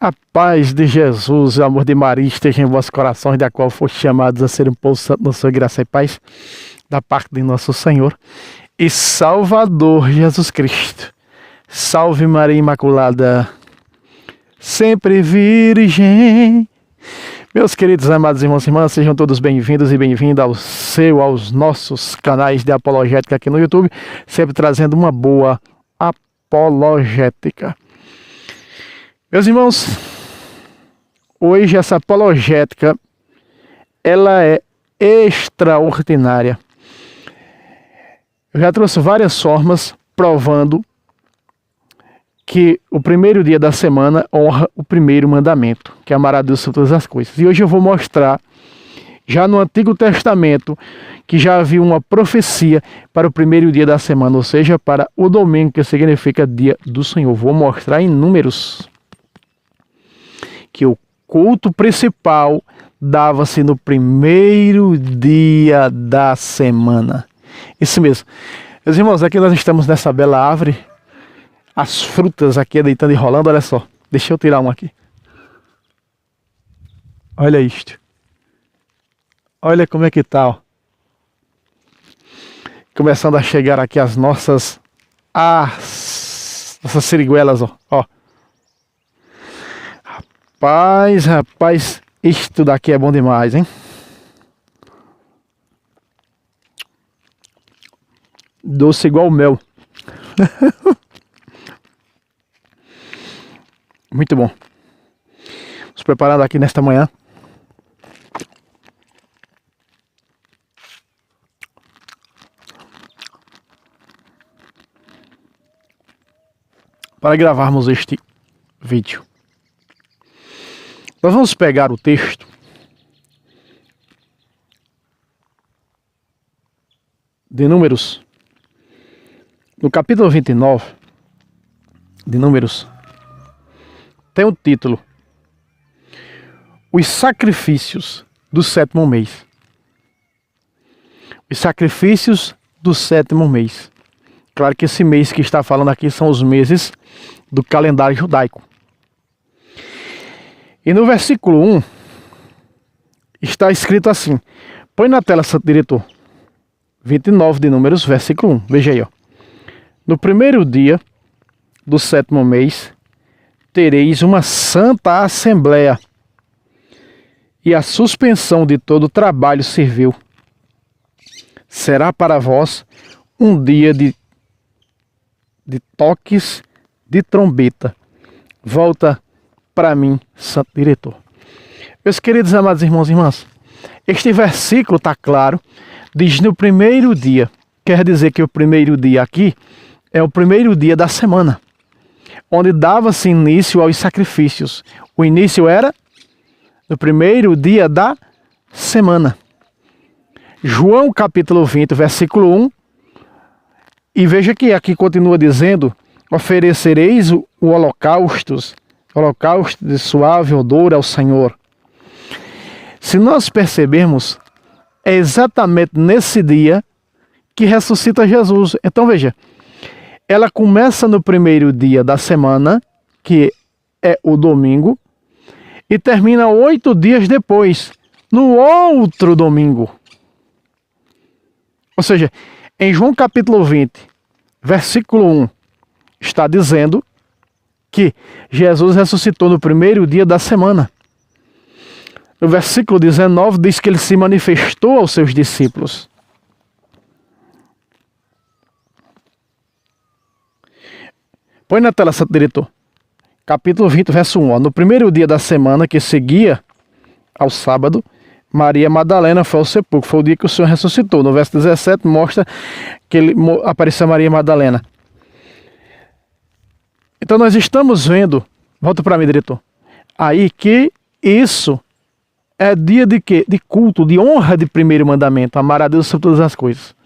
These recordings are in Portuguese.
A paz de Jesus, o amor de Maria esteja em vossos corações, da qual foste chamados a ser um povo santo na sua graça e paz, da parte de nosso Senhor e Salvador Jesus Cristo. Salve Maria Imaculada, sempre virgem. Meus queridos amados irmãos e irmãs, sejam todos bem-vindos e bem-vindas aos nossos canais de apologética aqui no YouTube, sempre trazendo uma boa apologética. Meus irmãos, hoje essa apologética, ela é extraordinária. Eu já trouxe várias formas provando que o primeiro dia da semana honra o primeiro mandamento, que é amar a Deus sobre todas as coisas. E hoje eu vou mostrar, já no Antigo Testamento, que já havia uma profecia para o primeiro dia da semana, ou seja, para o domingo, que significa dia do Senhor. Vou mostrar em números que o culto principal dava-se no primeiro dia da semana. Isso mesmo. Meus irmãos, aqui nós estamos nessa bela árvore, as frutas aqui deitando e rolando, olha só. Deixa eu tirar uma aqui. Olha isto. Olha como é que tá, ó. Começando a chegar aqui as nossas siriguelas, ó. Rapaz, isto daqui é bom demais, hein? Doce igual mel. Muito bom. Nos preparando aqui nesta manhã. Para gravarmos este vídeo. Nós vamos pegar o texto de Números, no capítulo 29 de Números, tem o título: Os sacrifícios do sétimo mês. Os sacrifícios do sétimo mês. Claro que esse mês que está falando aqui são os meses do calendário judaico. E no versículo 1 está escrito assim. Põe na tela, Santo Diretor. 29 de Números, versículo 1. Veja aí, ó. No primeiro dia do sétimo mês, tereis uma santa assembleia, e a suspensão de todo o trabalho servil. Será para vós um dia de toques de trombeta. Volta para mim, Santo Diretor. Meus queridos amados irmãos e irmãs, este versículo está claro, diz no primeiro dia. Quer dizer que o primeiro dia aqui é o primeiro dia da semana, onde dava-se início aos sacrifícios. O início era no primeiro dia da semana. João capítulo 20, versículo 1. E veja que aqui continua dizendo: oferecereis o holocausto de suave odor ao Senhor. Se nós percebermos, é exatamente nesse dia que ressuscita Jesus. Então veja, ela começa no primeiro dia da semana, que é o domingo, e termina 8 dias depois, no outro domingo. Ou seja, em João capítulo 20, versículo 1, está dizendo que Jesus ressuscitou no primeiro dia da semana. No versículo 19 diz que ele se manifestou aos seus discípulos. Põe na tela, Santo Diretor. Capítulo 20, verso 1. Ó. No primeiro dia da semana que seguia ao sábado, Maria Madalena foi ao sepulcro. Foi o dia que o Senhor ressuscitou. No verso 17 mostra que ele apareceu a Maria Madalena. Então nós estamos vendo, volta para mim, diretor, aí que isso é dia de quê? De culto, de honra de primeiro mandamento, amar a Deus sobre todas as coisas.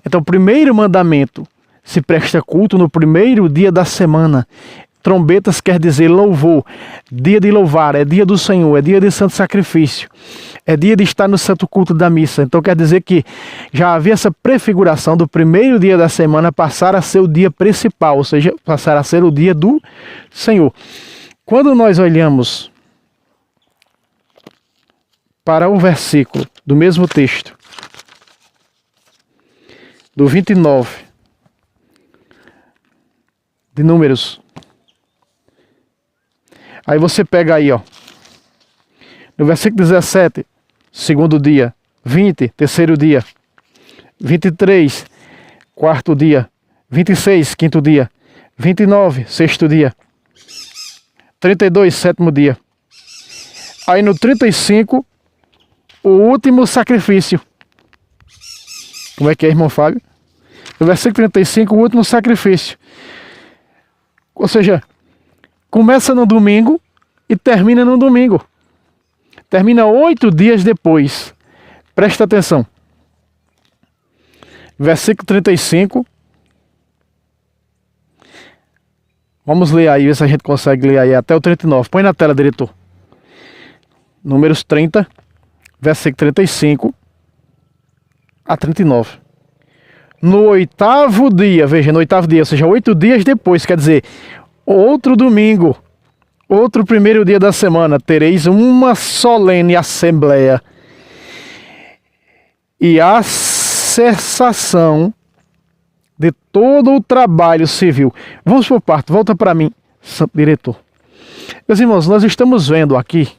Então o primeiro mandamento se presta culto no primeiro dia da semana. Trombetas quer dizer louvor, dia de louvar, é dia do Senhor, é dia de santo sacrifício, é dia de estar no santo culto da missa. Então quer dizer que já havia essa prefiguração do primeiro dia da semana passar a ser o dia principal, ou seja, passar a ser o dia do Senhor. Quando nós olhamos para o versículo do mesmo texto, do 29 de Números, aí você pega aí, ó, no versículo 17, segundo dia, 20, terceiro dia, 23, quarto dia, 26, quinto dia, 29, sexto dia, 32, sétimo dia. Aí no 35, o último sacrifício. Como é que é, irmão Fábio? No versículo 35, o último sacrifício. Ou seja, começa no domingo e termina no domingo. Termina 8 dias depois. Presta atenção. Versículo 35. Vamos ler aí, ver se a gente consegue ler aí até o 39. Põe na tela, diretor. Números 30, versículo 35 a 39. No 8º dia, veja, no 8º dia, ou seja, 8 dias depois, quer dizer, outro domingo, outro primeiro dia da semana, tereis uma solene assembleia e a cessação de todo o trabalho civil. Vamos por parte, volta para mim, santo diretor. Meus irmãos, nós estamos vendo aqui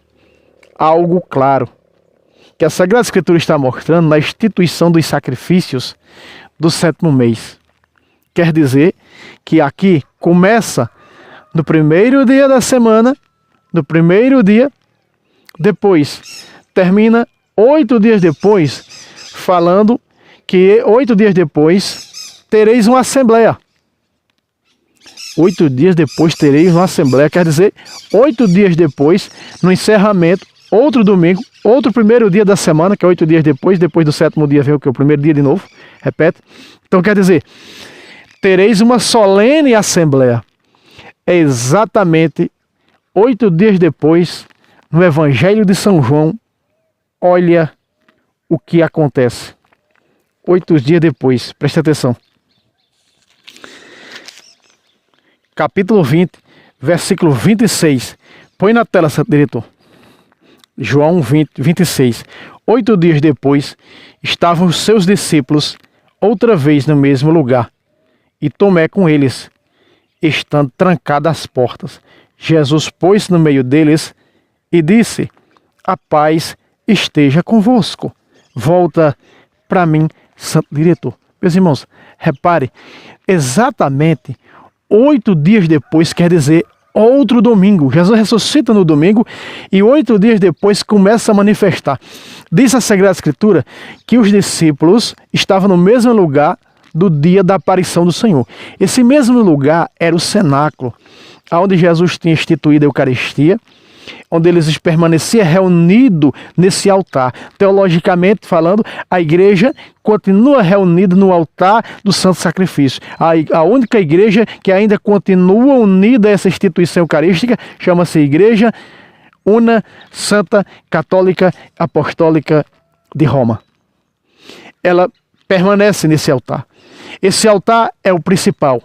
algo claro, que a Sagrada Escritura está mostrando na instituição dos sacrifícios do 7º mês. Quer dizer que aqui começa no primeiro dia da semana, no primeiro dia, depois termina 8 dias depois, falando que 8 dias depois tereis uma assembleia. 8 dias depois tereis uma assembleia, quer dizer, 8 dias depois, no encerramento, outro domingo, outro primeiro dia da semana, que é 8 dias depois do 7º dia vem o que? O primeiro dia de novo, repete. Então quer dizer, tereis uma solene assembleia. É exatamente 8 dias depois, no Evangelho de São João, olha o que acontece. 8 dias depois, preste atenção. Capítulo 20, versículo 26. Põe na tela, diretor. João 20, 26. 8 dias depois, estavam os seus discípulos outra vez no mesmo lugar, e Tomé com eles, estando trancadas as portas. Jesus pôs-se no meio deles e disse: a paz esteja convosco. Volta para mim, santo diretor. Meus irmãos, repare, exatamente 8 dias depois, quer dizer, outro domingo. Jesus ressuscita no domingo e 8 dias depois começa a manifestar. Diz a Sagrada Escritura que os discípulos estavam no mesmo lugar do dia da aparição do Senhor. Esse mesmo lugar era o cenáculo, onde Jesus tinha instituído a Eucaristia, onde eles permaneciam reunidos nesse altar. Teologicamente falando, a igreja continua reunida no altar do Santo Sacrifício. A única igreja que ainda continua unida a essa instituição eucarística chama-se Igreja Una, Santa, Católica, Apostólica de Roma. Ela permanece nesse altar. Esse altar é o principal.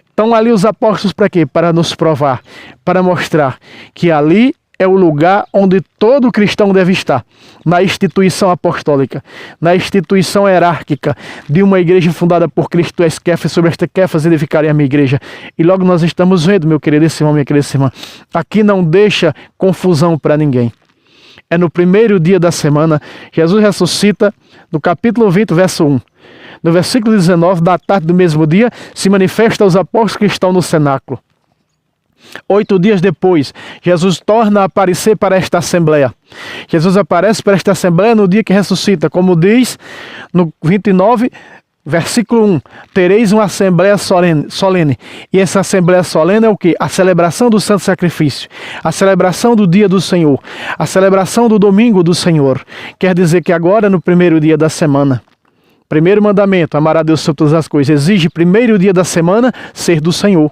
Estão ali os apóstolos para quê? Para nos provar, para mostrar que ali é o lugar onde todo cristão deve estar, na instituição apostólica, na instituição hierárquica de uma igreja fundada por Cristo. Tu és Kéfas, sobre esta Kéfas edificarei a minha igreja. E logo nós estamos vendo, meu querido irmão, minha querida irmã, aqui não deixa confusão para ninguém. É no primeiro dia da semana, Jesus ressuscita, no capítulo 20, verso 1. No versículo 19, da tarde do mesmo dia, se manifesta aos apóstolos que estão no cenáculo. 8 dias depois, Jesus torna a aparecer para esta assembleia. Jesus aparece para esta assembleia no dia que ressuscita, como diz no 29, versículo 1. Tereis uma assembleia solene. E essa assembleia solene é o quê? A celebração do Santo Sacrifício, a celebração do dia do Senhor, a celebração do domingo do Senhor. Quer dizer que agora, no primeiro dia da semana, primeiro mandamento, amar a Deus sobre todas as coisas, exige primeiro dia da semana ser do Senhor.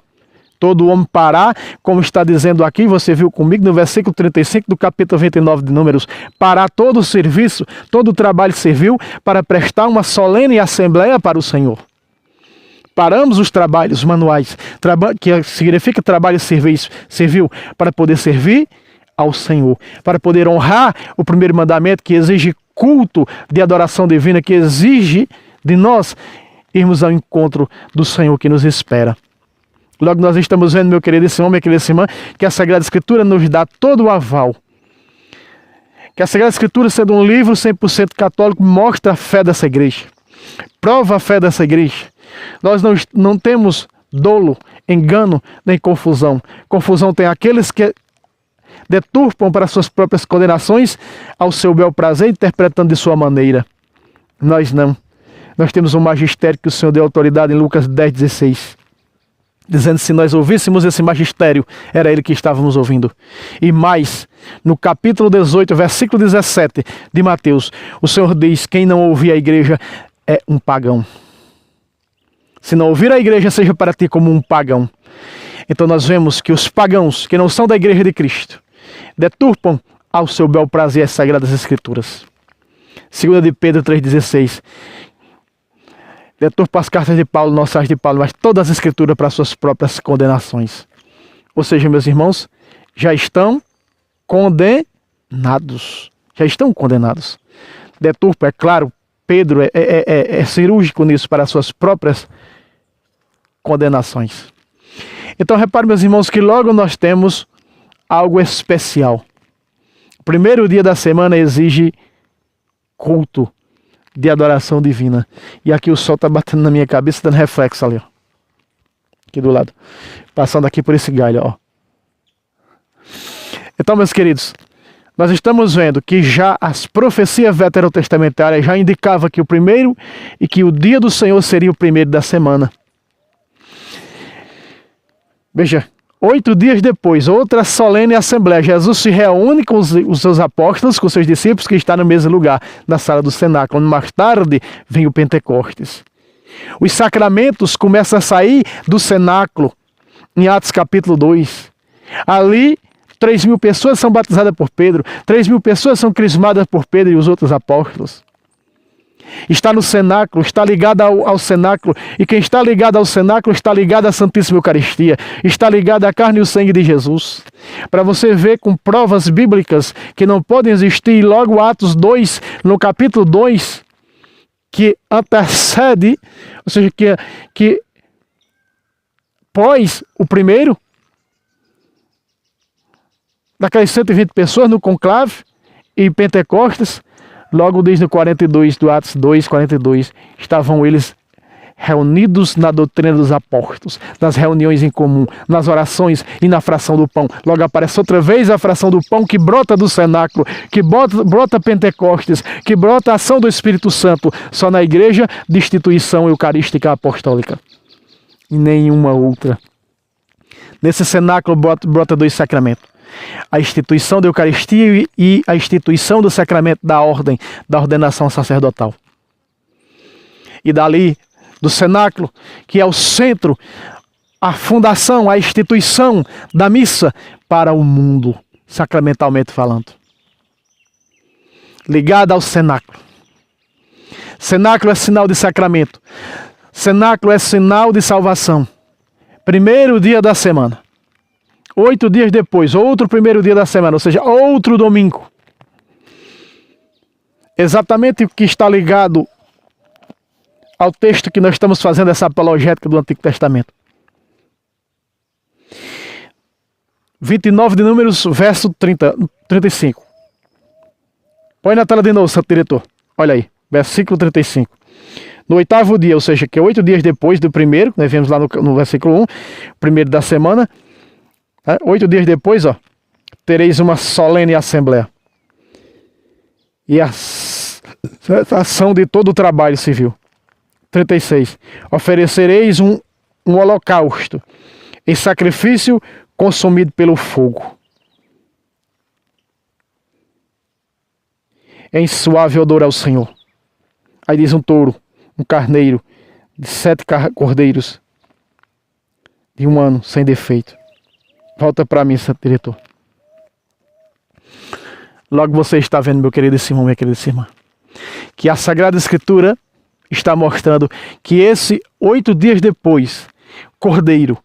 Todo homem parar, como está dizendo aqui, você viu comigo no versículo 35 do capítulo 29 de Números, parar todo o serviço, todo o trabalho servil para prestar uma solene assembleia para o Senhor. paramos os trabalhos manuais, que significa trabalho servil, para poder servir ao Senhor, para poder honrar o primeiro mandamento que exige culto de adoração divina, que exige de nós irmos ao encontro do Senhor que nos espera. Logo nós estamos vendo, meu querido irmão, minha querida irmã, que a Sagrada Escritura nos dá todo o aval. Que a Sagrada Escritura, sendo um livro 100% católico, mostra a fé dessa igreja. Prova a fé dessa igreja. Nós não temos dolo, engano, nem confusão. Confusão tem aqueles que deturpam para suas próprias condenações ao seu bel prazer, interpretando de sua maneira. Nós não. Nós temos um magistério que o Senhor deu autoridade em Lucas 10,16. Dizendo que se nós ouvíssemos esse magistério, era ele que estávamos ouvindo. E mais, no capítulo 18, versículo 17 de Mateus, o Senhor diz: quem não ouvir a igreja é um pagão. Se não ouvir a igreja, seja para ti como um pagão. Então nós vemos que os pagãos, que não são da igreja de Cristo, deturpam ao seu bel prazer as Sagradas Escrituras. 2 de Pedro 3,16. Deturpa as cartas de Paulo, nossas de Paulo, mas todas as Escrituras para suas próprias condenações. Ou seja, meus irmãos, já estão condenados. Já estão condenados. Deturpa, é claro, Pedro é cirúrgico nisso para suas próprias condenações. Então, repare, meus irmãos, que logo nós temos algo especial. O primeiro dia da semana exige culto de adoração divina. E aqui o sol está batendo na minha cabeça, dando reflexo ali, ó. Aqui do lado. Passando aqui por esse galho, ó. Então, meus queridos, nós estamos vendo que já as profecias veterotestamentárias já indicavam que o primeiro e que o dia do Senhor seria o primeiro da semana. Veja, 8 dias depois, outra solene assembleia. Jesus se reúne com os seus apóstolos, com seus discípulos, que está no mesmo lugar, na sala do cenáculo. Mais tarde, vem o Pentecostes. Os sacramentos começam a sair do cenáculo, em Atos capítulo 2. Ali, 3.000 pessoas são batizadas por Pedro, 3.000 pessoas são crismadas por Pedro e os outros apóstolos. Está no cenáculo, está ligado ao cenáculo, e quem está ligado ao cenáculo está ligado à Santíssima Eucaristia, está ligado à carne e o sangue de Jesus. Para você ver com provas bíblicas que não podem existir, e logo Atos 2, no capítulo 2, que antecede, ou seja, que pós o primeiro, daquelas 120 pessoas no conclave e Pentecostes, logo diz no 42 do Atos 2, 42, estavam eles reunidos na doutrina dos apóstolos, nas reuniões em comum, nas orações e na fração do pão. Logo aparece outra vez a fração do pão que brota do cenáculo, que brota Pentecostes, que brota a ação do Espírito Santo, só na igreja de instituição eucarística apostólica. E nenhuma outra. Nesse cenáculo brota 2 sacramentos. A instituição da Eucaristia e a instituição do sacramento da ordem, da ordenação sacerdotal. E dali, do cenáculo, que é o centro, a fundação, a instituição da missa para o mundo, sacramentalmente falando. Ligada ao cenáculo. Cenáculo é sinal de sacramento. Cenáculo é sinal de salvação. Primeiro dia da semana. 8 dias depois, outro primeiro dia da semana, ou seja, outro domingo. Exatamente o que está ligado ao texto que nós estamos fazendo, essa apologética do Antigo Testamento. 29 de Números, verso 35. Põe na tela de novo, Santo Diretor. Olha aí, versículo 35. No 8º dia, ou seja, que é 8 dias depois do primeiro, nós vemos lá no versículo 1, primeiro da semana, 8 dias depois, ó, tereis uma solene assembleia. E a ação de todo o trabalho civil. 36. Oferecereis um holocausto em sacrifício consumido pelo fogo. Em suave odor ao Senhor. Aí diz um touro, um carneiro, de 7 cordeiros, de 1 ano, sem defeito. Volta para mim, Santo Diretor. Logo você está vendo, meu querido irmão, minha querida irmã, que a Sagrada Escritura está mostrando que esse 8 dias depois, Cordeiro,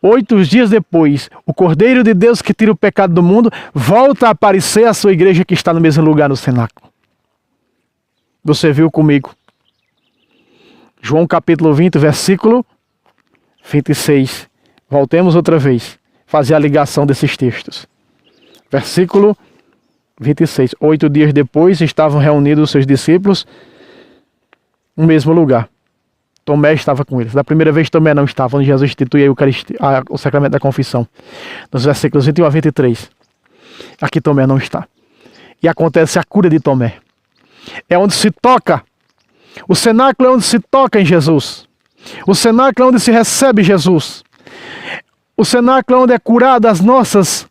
8 dias depois, o Cordeiro de Deus que tira o pecado do mundo, volta a aparecer a sua igreja que está no mesmo lugar no cenáculo. Você viu comigo? João capítulo 20, versículo 26. Voltemos outra vez. Fazer a ligação desses textos. Versículo 26. 8 dias depois estavam reunidos os seus discípulos no mesmo lugar. Tomé estava com eles. Da primeira vez Tomé não estava, onde Jesus institui o sacramento da confissão. Nos versículos 21 a 23. Aqui Tomé não está. E acontece a cura de Tomé. É onde se toca. O cenáculo é onde se toca em Jesus. O cenáculo é onde se recebe Jesus. O cenáculo é onde é curada as nossas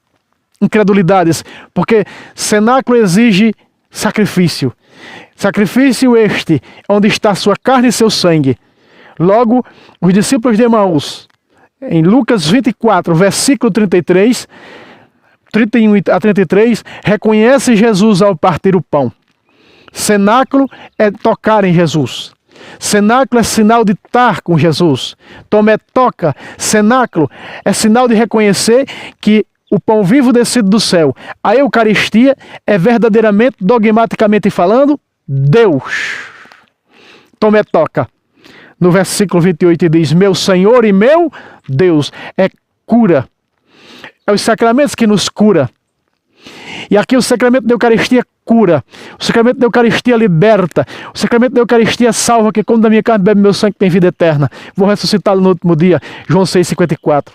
incredulidades. Porque cenáculo exige sacrifício. Sacrifício este, onde está sua carne e seu sangue. Logo, os discípulos de Emaús, em Lucas 24, versículo 33, 31 a 33, reconhecem Jesus ao partir o pão. Cenáculo é tocar em Jesus. Cenáculo é sinal de estar com Jesus. Tomé toca. Cenáculo é sinal de reconhecer que o pão vivo descido do céu, a Eucaristia, é verdadeiramente, dogmaticamente falando, Deus. Tomé toca. No versículo 28 diz, meu Senhor e meu Deus. É cura. É os sacramentos que nos cura. E aqui o sacramento da Eucaristia cura. O sacramento da Eucaristia liberta. O sacramento da Eucaristia salva, que como da minha carne bebe meu sangue tem vida eterna. Vou ressuscitá-lo no último dia. João 6,54.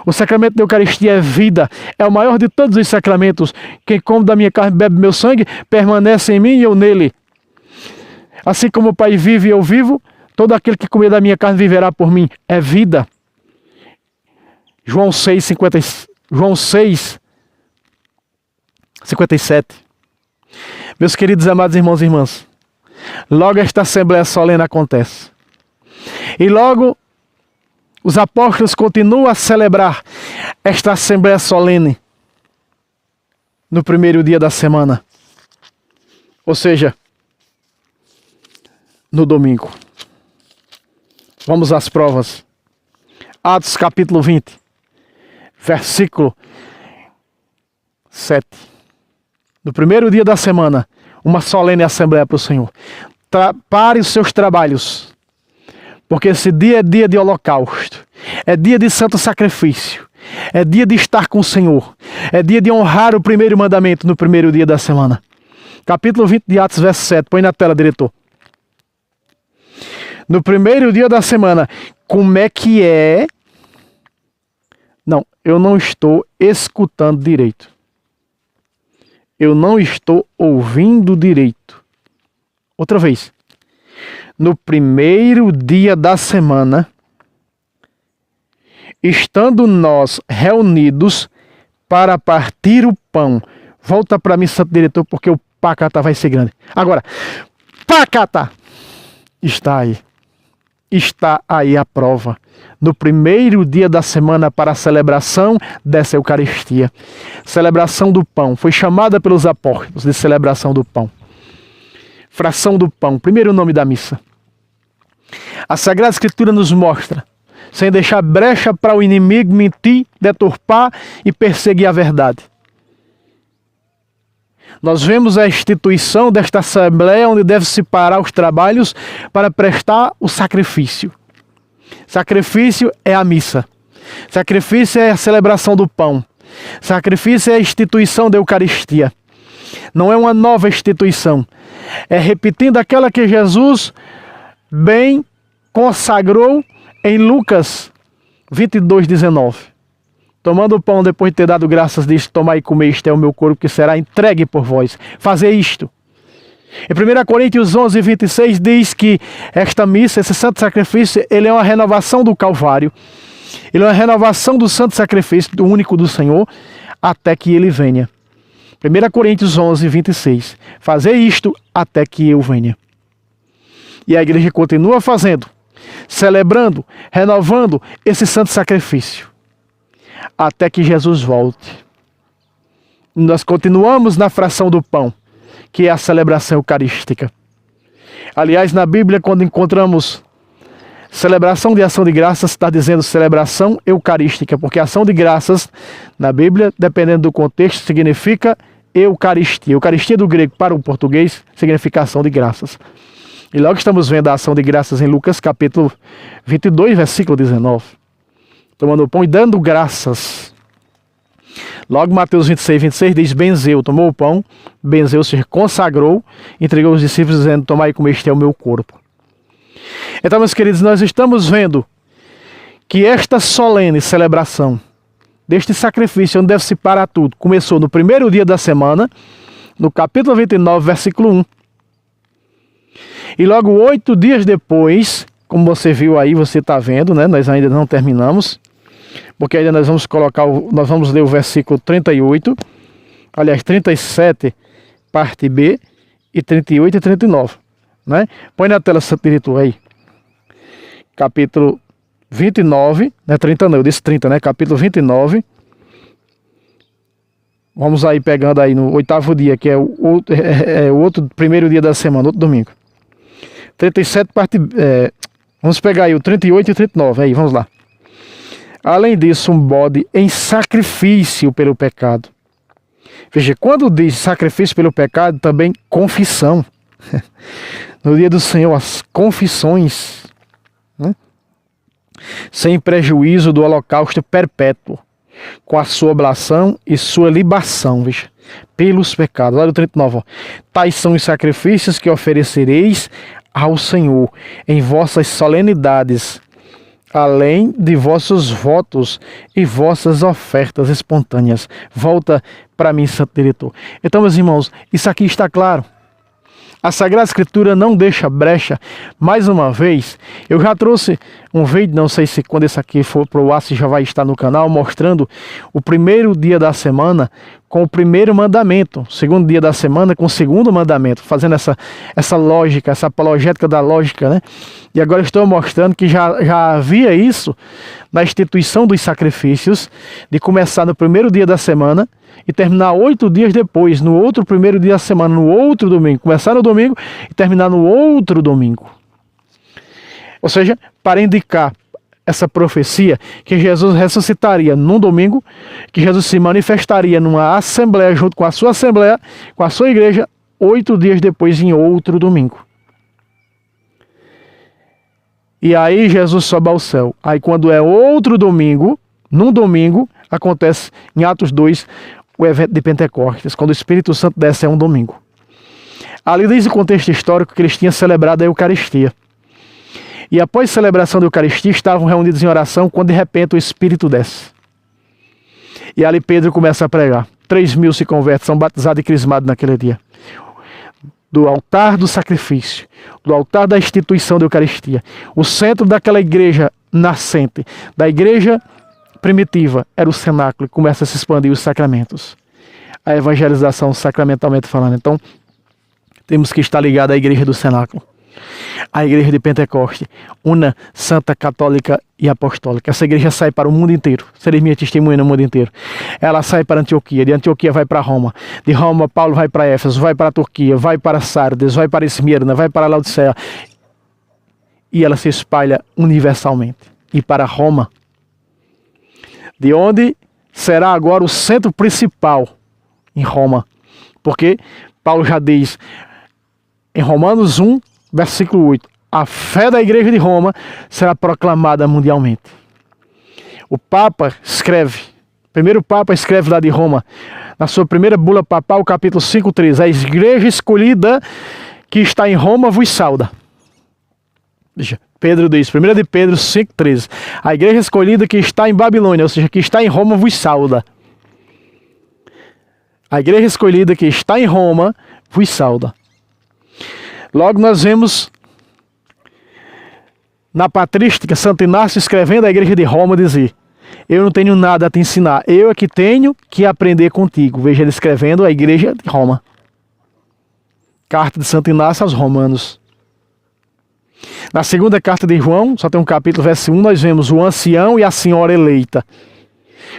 O sacramento da Eucaristia é vida. É o maior de todos os sacramentos. Quem come da minha carne bebe meu sangue, permanece em mim e eu nele. Assim como o Pai vive e eu vivo, todo aquele que comer da minha carne viverá por mim. É vida. João 6, 57. Meus queridos amados irmãos e irmãs, logo esta Assembleia Solene acontece. E logo os apóstolos continuam a celebrar esta Assembleia Solene no primeiro dia da semana. Ou seja, no domingo. Vamos às provas. Atos capítulo 20, versículo 7. No primeiro dia da semana, uma solene assembleia para o Senhor. Pare os seus trabalhos, porque esse dia é dia de holocausto, é dia de santo sacrifício, é dia de estar com o Senhor, é dia de honrar o primeiro mandamento no primeiro dia da semana. Capítulo 20 de Atos, verso 7. Põe na tela, diretor. No primeiro dia da semana, como é que é? Não, eu não estou escutando direito. Eu não estou ouvindo direito. Outra vez. No primeiro dia da semana, estando nós reunidos para partir o pão. Volta para mim, santo diretor, porque o pacata vai ser grande. Agora, pacata! Está aí. Está aí a prova. No primeiro dia da semana para a celebração dessa Eucaristia. Celebração do pão. Foi chamada pelos apóstolos de celebração do pão. Fração do pão. Primeiro nome da missa. A Sagrada Escritura nos mostra, sem deixar brecha para o inimigo mentir, deturpar e perseguir a verdade. Nós vemos a instituição desta Assembleia, onde deve-se parar os trabalhos para prestar o sacrifício. Sacrifício é a missa. Sacrifício é a celebração do pão. Sacrifício é a instituição da Eucaristia. Não é uma nova instituição. É repetindo aquela que Jesus bem consagrou em Lucas 22, 19. Tomando o pão, depois de ter dado graças, disse, tomai e comei, este é o meu corpo que será entregue por vós. Fazer isto. Em 1 Coríntios 11, 26 diz que esta missa, esse santo sacrifício, ele é uma renovação do Calvário. Ele é uma renovação do santo sacrifício, do único do Senhor, até que ele venha. 1 Coríntios 11, 26. Fazer isto até que eu venha. E a igreja continua fazendo, celebrando, renovando esse santo sacrifício, até que Jesus volte. Nós continuamos na fração do pão, que é a celebração eucarística. Aliás, na Bíblia, quando encontramos celebração de ação de graças, está dizendo celebração eucarística, porque ação de graças, na Bíblia, dependendo do contexto, significa Eucaristia. Eucaristia do grego para o português significa ação de graças. E logo estamos vendo a ação de graças em Lucas capítulo 22, versículo 19. Tomando o pão e dando graças. Logo Mateus 26, 26 diz, benzeu, tomou o pão, benzeu, se consagrou, entregou os discípulos dizendo, tomai e comei, este é o meu corpo. Então, meus queridos, nós estamos vendo que esta solene celebração deste sacrifício, onde deve-se parar tudo, começou no primeiro dia da semana, no capítulo 29, versículo 1. E logo 8 dias depois, como você viu aí, você está vendo, né? Nós ainda não terminamos, porque ainda nós vamos nós vamos ler o versículo 38, aliás, 37, parte B, e 38 e 39, né? Põe na tela essa diretor aí. Capítulo 29, né? 30 não, eu disse 30, né? Capítulo 29. Vamos aí pegando aí no 8º dia, que é o outro primeiro dia da semana, outro domingo. 37, parte... vamos pegar aí o 38 e 39, aí, vamos lá. Além disso, um bode em sacrifício pelo pecado. Veja, quando diz sacrifício pelo pecado, também confissão. No dia do Senhor, as confissões, né? Sem prejuízo do holocausto perpétuo, com a sua oblação e sua libação, veja, pelos pecados. Olha o 39, ó. Tais são os sacrifícios que oferecereis ao Senhor em vossas solenidades, além de vossos votos e vossas ofertas espontâneas. Volta para mim, Santo Diretor. Então, meus irmãos, isso aqui está claro. A Sagrada Escritura não deixa brecha. Mais uma vez, eu já trouxe um vídeo, não sei se quando esse aqui for para o ar, se já vai estar no canal, mostrando o primeiro dia da semana com o primeiro mandamento, o segundo dia da semana com o segundo mandamento, fazendo essa lógica, essa apologética da lógica, né? E agora estou mostrando que já havia isso na instituição dos sacrifícios, de começar no primeiro dia da semana e terminar 8 dias depois, no outro primeiro dia da semana, no outro domingo. Começar no domingo e terminar no outro domingo. Ou seja, para indicar essa profecia que Jesus ressuscitaria num domingo, que Jesus se manifestaria numa assembleia, junto com a sua assembleia, com a sua igreja, 8 dias depois, em outro domingo. E aí Jesus sobe ao céu. Aí quando é outro domingo, num domingo, acontece em Atos 2, o evento de Pentecostes, quando o Espírito Santo desce, é um domingo. Ali diz o contexto histórico que eles tinham celebrado a Eucaristia. E após a celebração da Eucaristia, estavam reunidos em oração, quando de repente o Espírito desce. E ali Pedro começa a pregar. 3.000 se convertem, são batizados e crismados naquele dia. Do altar do sacrifício, do altar da instituição da Eucaristia. O centro daquela igreja nascente, da igreja primitiva, era o cenáculo, e começa a se expandir os sacramentos. A evangelização sacramentalmente falando. Então, temos que estar ligados à igreja do cenáculo. A igreja de Pentecoste, una, santa, católica e apostólica. Essa igreja sai para o mundo inteiro. Sereis minha testemunha no mundo inteiro. Ela sai para Antioquia, de Antioquia vai para Roma, de Roma Paulo vai para Éfeso, vai para a Turquia, vai para Sardes, vai para Esmirna, vai para Laodiceia. E ela se espalha universalmente. E para Roma, de onde será agora o centro principal, em Roma. Porque Paulo já diz em Romanos 1, versículo 8, a fé da igreja de Roma será proclamada mundialmente. O Papa escreve, o primeiro Papa escreve lá de Roma, na sua primeira bula papal, capítulo 5:3, a igreja escolhida que está em Roma vos sauda. Veja, Pedro diz, 1 de Pedro 5:13, a igreja escolhida que está em Babilônia, ou seja, que está em Roma, vos sauda. A igreja escolhida que está em Roma vos sauda. Logo nós vemos na patrística Santo Inácio escrevendo à igreja de Roma dizer, eu não tenho nada a te ensinar, eu é que tenho que aprender contigo. Veja ele escrevendo à igreja de Roma. Carta de Santo Inácio aos Romanos. Na segunda carta de João, só tem um capítulo, verso 1, nós vemos o ancião e a senhora eleita.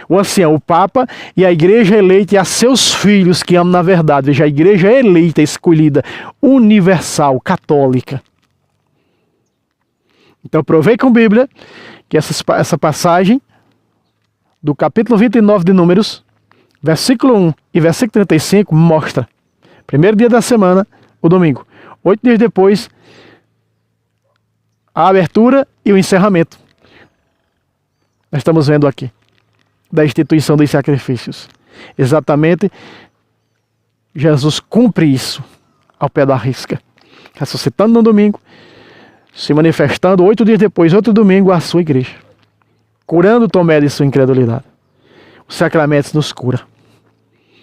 O ancião, o Papa e a igreja eleita e a seus filhos que amam na verdade. Veja, a igreja eleita, escolhida, universal, católica. Então provei com a Bíblia que essa passagem do capítulo 29 de Números, versículo 1 e versículo 35 mostra. Primeiro dia da semana, o domingo. 8 dias depois, a abertura e o encerramento. Nós estamos vendo aqui, da instituição dos sacrifícios. Exatamente, Jesus cumpre isso ao pé da risca. Ressuscitando no domingo, se manifestando 8 dias depois, outro domingo, a sua igreja. Curando Tomé de sua incredulidade. Os sacramentos nos curam.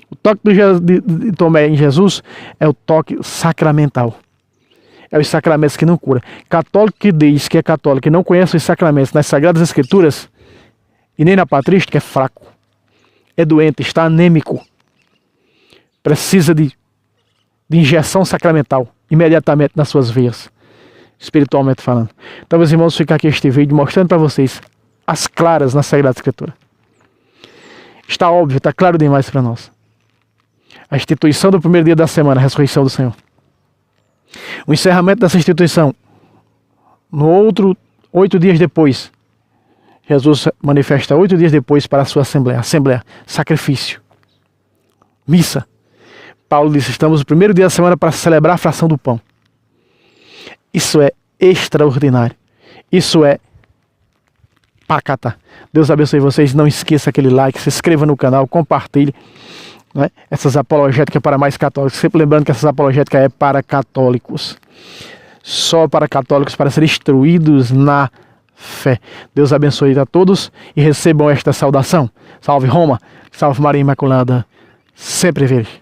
O toque de Tomé em Jesus é o toque sacramental. É os sacramentos que não curam. Católico que diz que é católico e não conhece os sacramentos nas Sagradas Escrituras e nem na patrística é fraco. É doente, está anêmico. Precisa de injeção sacramental imediatamente nas suas veias, espiritualmente falando. Então, meus irmãos, fica aqui este vídeo mostrando para vocês as claras na Sagrada Escritura. Está óbvio, está claro demais para nós. A instituição do primeiro dia da semana, a ressurreição do Senhor. O encerramento dessa instituição, no outro, 8 dias depois, Jesus manifesta 8 dias depois para a sua assembleia, sacrifício, missa. Paulo disse, estamos no primeiro dia da semana para celebrar a fração do pão. Isso é extraordinário. Isso é pacata. Deus abençoe vocês. Não esqueça aquele like, se inscreva no canal, compartilhe, né, essas apologéticas para mais católicos. Sempre lembrando que essas apologéticas é para católicos. Só para católicos, para ser instruídos na fé. Deus abençoe a todos e recebam esta saudação. Salve Roma, salve Maria Imaculada, sempre virgem.